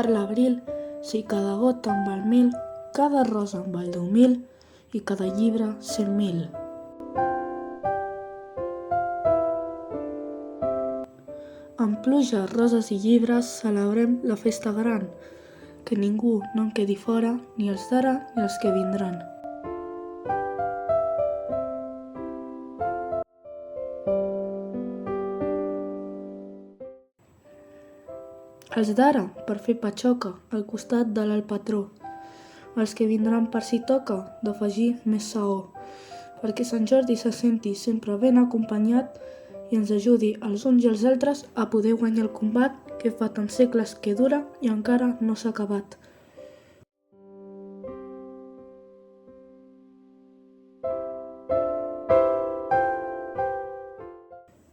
Per l'abril, si cada gota en val 1000, cada rosa en val 10.000 i cada llibre 100.000. Amb pluja, roses i llibres celebrem la festa gran, que ningú no en quedi fora, ni els d'ara ni els que vindran. Els d'ara, per fer patxoca, al costat de l'alt patró. Els que vindran per si toca, d'afegir més saó, perquè Sant Jordi se senti sempre ben acompanyat i ens ajudi els uns i els altres a poder guanyar el combat que fa tants segles que dura i encara no s'ha acabat.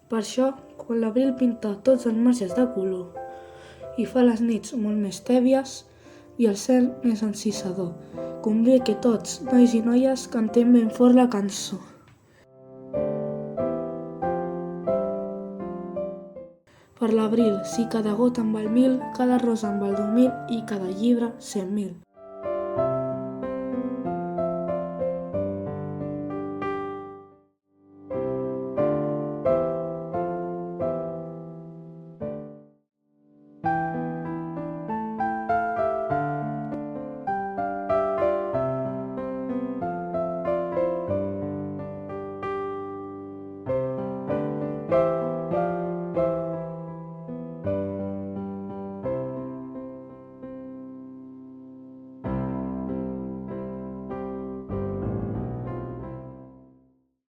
Per això, quan l'abril pinta tots els marges de color i fa les nits molt més tèbies i el cel més encisador, convé que tots, nois i noies, cantem ben fort la cançó. Per l'abril, si cada gota en val 1000, cada rosa en val 10.000 i cada llibre 100.000.